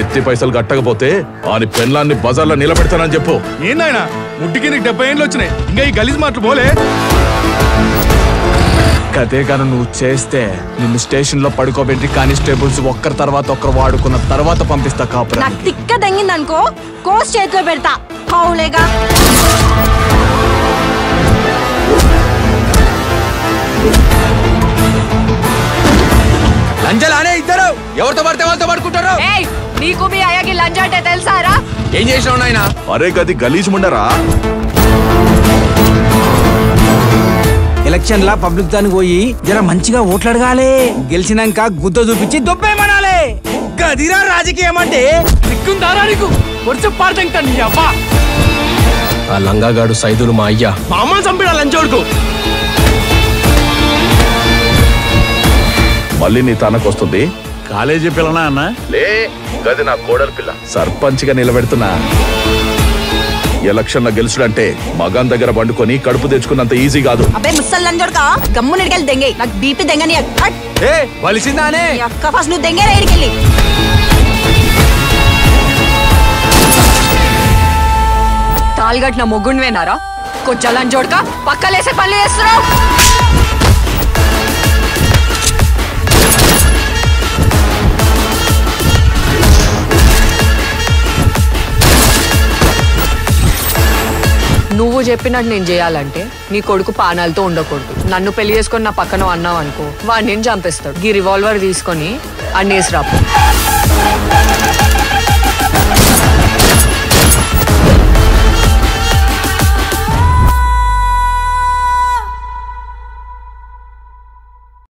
చిట్టి పైసలు కట్టకపోతే ఆని పెన్లాన్ని బజార్లో నిలబెడతానని చెప్పు. ఏందాయన ముట్టికి నీకు 70 ఏళ్ళు వచ్చినాయి, ఇంకా ఈ గలీజ్ మాటలు పోలే. కదే గాను నువ్వు చేస్తే నిన్ను స్టేషన్ లో పడుకోబెట్టి కానిస్టేబుల్స్ ఒక్కరి తర్వాత ఒక్కరు వాడుకున్న తర్వాత పంపిస్తా కాపురా. నాకు తిక్క దంగిందనుకో కోస్ చేతిలో పెడతా. అవులేగా లంజలానే ఇద్దరు ఎవరితో పడితే వాళ్ళతో పడుకుంటారు. నీకు మీ అయ్యకి లంచ్ అంటే తెలుసారా? ఏం చేసినావు నాయనా? అరే గది గలీజ్ ముండరా. ఎలక్షన్ లా పబ్లిక్ దానికి పోయి జర మంచిగా ఓట్లు అడగాలి. గెలిచినాక గుద్ద చూపించి దొబ్బేమనాలి. గదిరా రాజకీయం అంటే. ఆ లంగాగాడు సైదులు మా అయ్యా మా అమ్మ చంపిడా లంచోడుకు. మళ్ళీ నీ తనకొస్తుంది. కాలేజీ పిల్లనా అన్న? లే గది నా కోడలి పిల్ల. సర్పంచ్ గా నిలబెడుతున్నా. ఎలక్షన్ లో గెలుచుడంటే మగాన్ దగ్గర పండుకొని కడుపు తెచ్చుకున్నంత ఈజీ కాదు. అబ్బే ముసల్ లంజోడుకా గమ్ము నిడికెళ్ళి దెంగే. నాకు బీపీ దెంగని వలిసిందానే అక్క ఫస్ట్ నువ్వు దెంగే రైడికెళ్ళి. తాల్గట్టిన మొగ్గుండివేనారా? కొంచెం లంజోడుకా పక్కలేసే పనులు చేస్తున్నావు. నువ్వు చెప్పినట్టు నేను చేయాలంటే నీ కొడుకు పానాలతో ఉండకూడదు. నన్ను పెళ్లి చేసుకొని నా పక్కన అన్నావు అనుకో, వాడు నేను చంపేస్తాడు. ఈ రివాల్వర్ తీసుకొని అన్నేసి రాపు.